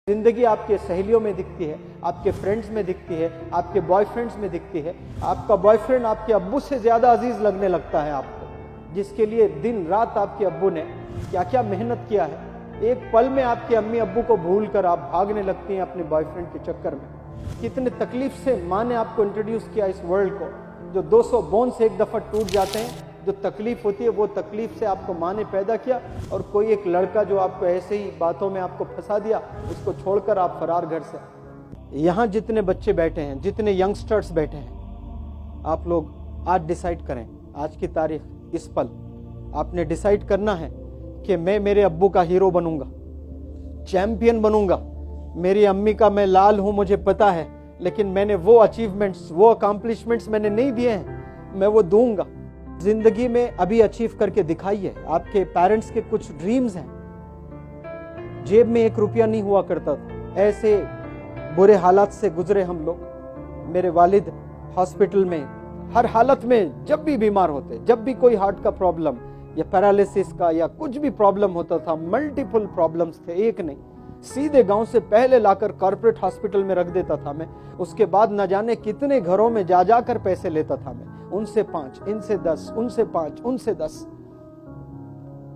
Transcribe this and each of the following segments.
जिंदगी आपके सहेलियों में दिखती है, आपके फ्रेंड्स में दिखती है, आपके बॉयफ्रेंड्स में दिखती है। आपका बॉयफ्रेंड आपके अब्बू से ज्यादा अजीज लगने लगता है आपको, जिसके लिए दिन रात आपके अब्बू ने क्या क्या मेहनत किया है। एक पल में आपके अम्मी अब्बू को भूल कर आप भागने लगती हैं अपने बॉयफ्रेंड के चक्कर में। कितने तकलीफ से माँ ने आपको इंट्रोड्यूस किया इस वर्ल्ड को, जो 200 बोन्स एक दफा टूट जाते हैं। जो तकलीफ होती है वो तकलीफ से आपको माँ ने पैदा किया, और कोई एक लड़का जो आपको ऐसे ही बातों में आपको फंसा दिया, उसको छोड़कर आप फरार घर से। यहाँ जितने बच्चे बैठे हैं, जितने यंगस्टर्स बैठे हैं, आप लोग आज डिसाइड करें, आज की तारीख, इस पल आपने डिसाइड करना है कि मैं मेरे अब्बू का हीरो बनूंगा, चैंपियन बनूंगा। मेरी अम्मी का मैं लाल हूं, मुझे पता है, लेकिन मैंने वो अचीवमेंट्स, वो अकम्पलिशमेंट्स मैंने नहीं दिए हैं, मैं वो दूंगा। जिंदगी में अभी अचीव करके दिखाइए। आपके पेरेंट्स के कुछ ड्रीम्स हैं। जेब में 1 रुपया नहीं हुआ करता था, ऐसे बुरे हालात से गुजरे हम लोग। मेरे वालिद हॉस्पिटल में हर हालत में, जब भी बीमार होते, जब भी कोई हार्ट का प्रॉब्लम या पैरालिसिस का या कुछ भी प्रॉब्लम होता था, मल्टीपल प्रॉब्लम्स थे, एक नहीं, सीधे गांव से पहले लाकर कॉर्पोरेट हॉस्पिटल में रख देता था मैं। उसके बाद न जाने कितने घरों में जा जाकर पैसे लेता था मैं, उनसे 5, इनसे 10, उनसे 5, उनसे 10।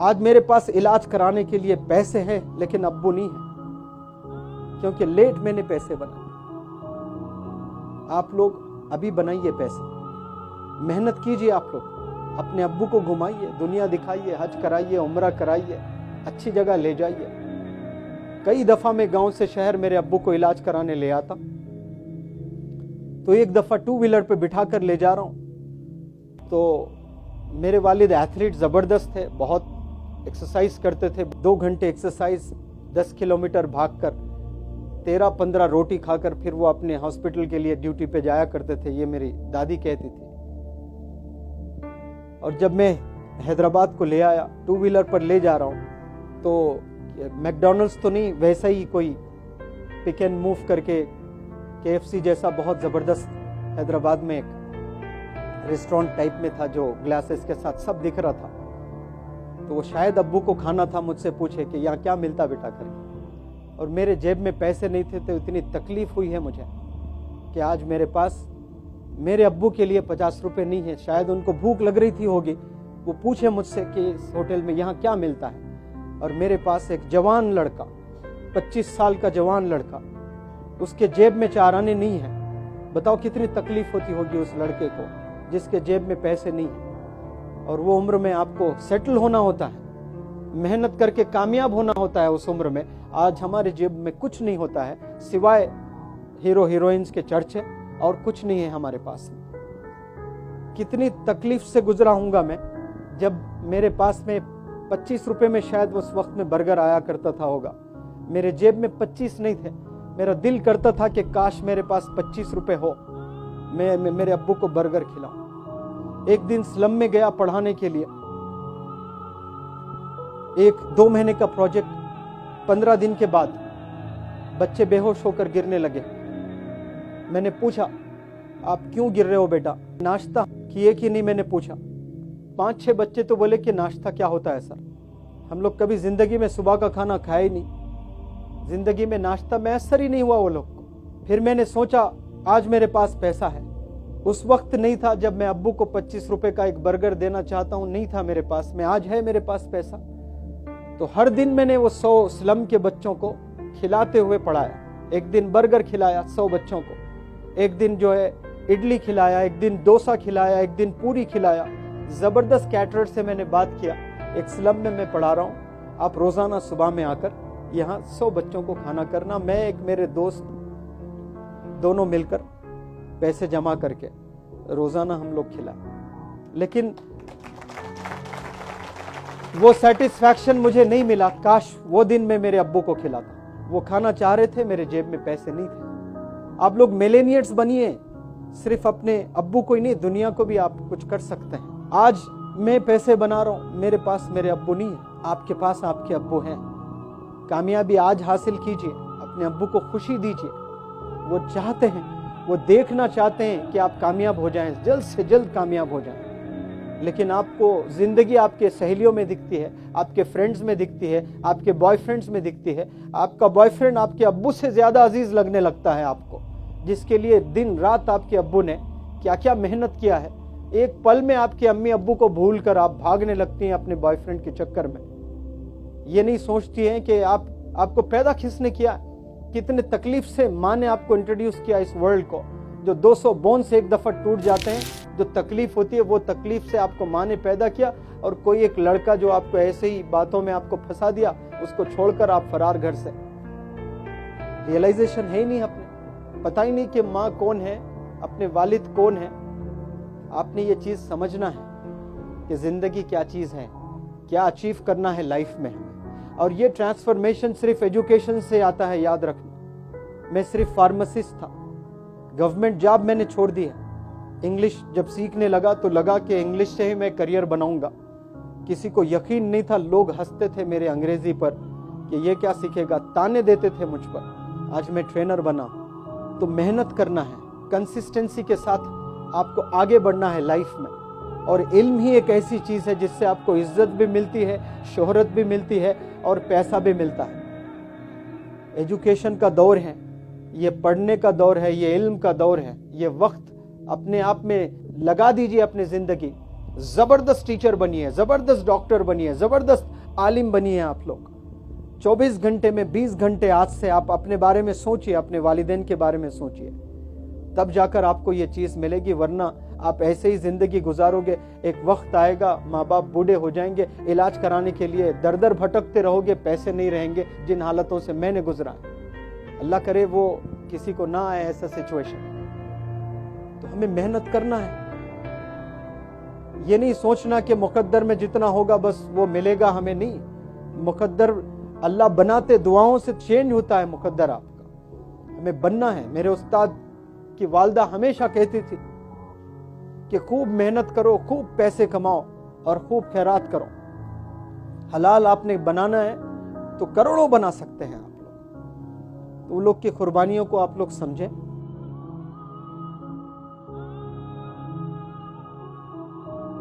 आज मेरे पास इलाज कराने के लिए पैसे हैं, लेकिन अब्बू नहीं है, क्योंकि लेट मैंने पैसे बनाए। आप लोग अभी बनाइए पैसे, मेहनत कीजिए। आप लोग अपने अब्बू को घुमाइए, दुनिया दिखाइए, हज कराइए, उम्रा कराइए, अच्छी जगह ले जाइए। कई दफा मैं गांव से शहर मेरे अब्बू को इलाज कराने ले आता, तो एक दफा 2 व्हीलर पे बिठा कर ले जा रहा हूं, तो मेरे वालिद एथलीट जबरदस्त थे, बहुत एक्सरसाइज करते थे। 2 घंटे एक्सरसाइज, 10 किलोमीटर भागकर, 13-15 रोटी खाकर फिर वो अपने हॉस्पिटल के लिए ड्यूटी पे जाया करते थे, ये मेरी दादी कहती थी। और जब मैं हैदराबाद को ले आया, 2 व्हीलर पर ले जा रहा हूं, तो मैकडॉनल्ड्स तो नहीं, वैसा ही कोई पिक एंड मूव करके KFC जैसा बहुत जबरदस्त हैदराबाद में एक रेस्टोरेंट टाइप में था, जो ग्लासेस के साथ सब दिख रहा था। तो वो शायद अब्बू को खाना था, मुझसे पूछे कि यहाँ क्या मिलता बेटा करके। और मेरे जेब में पैसे नहीं थे, तो इतनी तकलीफ हुई है मुझे कि आज मेरे पास मेरे अब्बू के लिए 50 रुपए नहीं है। शायद उनको भूख लग रही थी होगी, वो पूछे मुझसे कि इस होटल में यहाँ क्या मिलता है। और मेरे पास एक जवान लड़का, 25 साल का जवान लड़का, उसके जेब में 4 आने नहीं है। बताओ कितनी तकलीफ होती होगी उस लड़के को, जिसके जेब में पैसे नहीं है। और वो उम्र में आपको सेटल होना होता है, मेहनत करके कामयाब होना होता है उस उम्र में। आज हमारे जेब में कुछ नहीं होता है, सिवाय हीरो हीरोइंस के चर्चे, और कुछ नहीं है हमारे पास। कितनी तकलीफ से गुजरा हूंगा मैं, जब मेरे पास में 25 रुपए में शायद उस वक्त में बर्गर आया करता था होगा, मेरे जेब में 25 नहीं थे। मेरा दिल करता था कि काश मेरे पास 25 रुपए हो, मैं मेरे अब्बू को बर्गर खिलाऊं। एक दिन स्लम में गया पढ़ाने के लिए, 1-2 महीने का प्रोजेक्ट। 15 दिन के बाद बच्चे बेहोश होकर गिरने लगे। मैंने पूछा, आप क्यों गिर रहे हो बेटा, नाश्ता किए कि नहीं, मैंने पूछा। 5-6 बच्चे तो बोले कि नाश्ता क्या होता है सर, हम लोग कभी जिंदगी में सुबह का खाना खाया ही नहीं, जिंदगी में नाश्ता मैसर ही नहीं हुआ वो लोग को। फिर मैंने सोचा आज मेरे पास पैसा है, उस वक्त नहीं था जब मैं अब्बू को 25 रुपए का एक बर्गर देना चाहता हूं, नहीं था मेरे पास में, आज है मेरे पास पैसा। तो हर दिन मैंने वो 100 स्लम के बच्चों को खिलाते हुए पढ़ाया। एक दिन बर्गर खिलाया 100 बच्चों को, एक दिन जो है इडली खिलाया, एक दिन डोसा खिलाया, एक दिन पूरी खिलाया। जबरदस्त कैटरर से मैंने बात किया, एक स्लम में मैं पढ़ा रहा हूँ, आप रोजाना सुबह में आकर यहाँ 100 बच्चों को खाना करना। मैं एक मेरे दोस्त, दोनों मिलकर पैसे जमा करके रोजाना हम लोग खिलाए। लेकिन वो सेटिस्फैक्शन मुझे नहीं मिला। काश वो दिन मैं मेरे अब्बू को खिलाता। वो खाना चाह रहे थे, मेरे जेब में पैसे नहीं थे। आप लोग मिलेनियर्स बनिए, सिर्फ अपने अब्बू को ही नहीं, दुनिया को भी आप कुछ कर सकते हैं। आज मैं पैसे बना रहा हूं, मेरे पास मेरे अब्बू नहीं है, आपके पास आपके अब्बू हैं। कामयाबी आज हासिल कीजिए, अपने अब्बू को खुशी दीजिए। वो चाहते हैं, वो देखना चाहते हैं कि आप कामयाब हो जाएं, जल्द से जल्द कामयाब हो जाएं। लेकिन आपको जिंदगी आपके सहेलियों में दिखती है, आपके फ्रेंड्स में दिखती है, आपके बॉयफ्रेंड्स में दिखती है। आपका बॉयफ्रेंड आपके अब्बू से ज्यादा अजीज लगने लगता है आपको, जिसके लिए दिन रात आपके अब्बू ने क्या क्या मेहनत किया है। एक पल में आपके अम्मी अब्बू को भूल कर आप भागने लगती हैं अपने बॉयफ्रेंड के चक्कर में। ये नहीं सोचती हैं कि आपको पैदा किसने किया, कितने तकलीफ से माँ ने आपको इंट्रोड्यूस किया इस वर्ल्ड को। जो 200 बोन्स एक दफा टूट जाते हैं, जो तकलीफ होती है वो तकलीफ से आपको माँ ने पैदा किया, और कोई एक लड़का जो आपको ऐसे ही बातों में आपको फंसा दिया, उसको छोड़कर आप फरार घर से। रियलाइजेशन है ही नहीं, अपने पता ही नहीं कि माँ कौन है, अपने वालिद कौन है। आपने ये चीज समझना है कि जिंदगी क्या चीज है, क्या अचीव करना है लाइफ में। और ये ट्रांसफॉर्मेशन सिर्फ एजुकेशन से आता है, याद रखना। मैं सिर्फ फार्मासिस्ट था, गवर्नमेंट जॉब मैंने छोड़ दी है। इंग्लिश जब सीखने लगा तो लगा कि इंग्लिश से ही मैं करियर बनाऊंगा। किसी को यकीन नहीं था, लोग हंसते थे मेरे अंग्रेजी पर कि ये क्या सीखेगा, ताने देते थे मुझ पर। आज मैं ट्रेनर बना। तो मेहनत करना है, कंसिस्टेंसी के साथ आपको आगे बढ़ना है लाइफ में। और इल्म ही एक ऐसी चीज है जिससे आपको इज्जत भी मिलती है, शोहरत भी मिलती है और पैसा भी मिलता है। एजुकेशन का दौर है, ये पढ़ने का दौर है, ये इल्म का दौर है। ये वक्त अपने आप में लगा दीजिए अपनी जिंदगी। जबरदस्त टीचर बनिए, जबरदस्त डॉक्टर बनिए, जबरदस्त आलिम बनिए। आप लोग 24 घंटे में 20 घंटे आज से आप अपने बारे में सोचिए, अपने वालिदैन के बारे में सोचिए, तब जाकर आपको ये चीज मिलेगी। वरना आप ऐसे ही जिंदगी गुजारोगे। एक वक्त आएगा, माँ बाप बूढ़े हो जाएंगे, इलाज कराने के लिए दर दर भटकते रहोगे, पैसे नहीं रहेंगे। जिन हालतों से मैंने गुजरा है, अल्लाह करे वो किसी को ना आए ऐसा सिचुएशन। तो हमें मेहनत करना है। ये नहीं सोचना कि मुकद्दर में जितना होगा बस वो मिलेगा हमें, नहीं। मुकद्दर अल्लाह बनाते दुआओं से चेंज होता है मुकद्दर आपका। हमें बनना है। मेरे उस्ताद की वालदा हमेशा कहती थी कि खूब मेहनत करो, खूब पैसे कमाओ और खूब खैरात करो। हलाल आपने बनाना है तो करोड़ों बना सकते हैं आप लोग। तो उन लोग की कुर्बानियों को आप लोग समझें।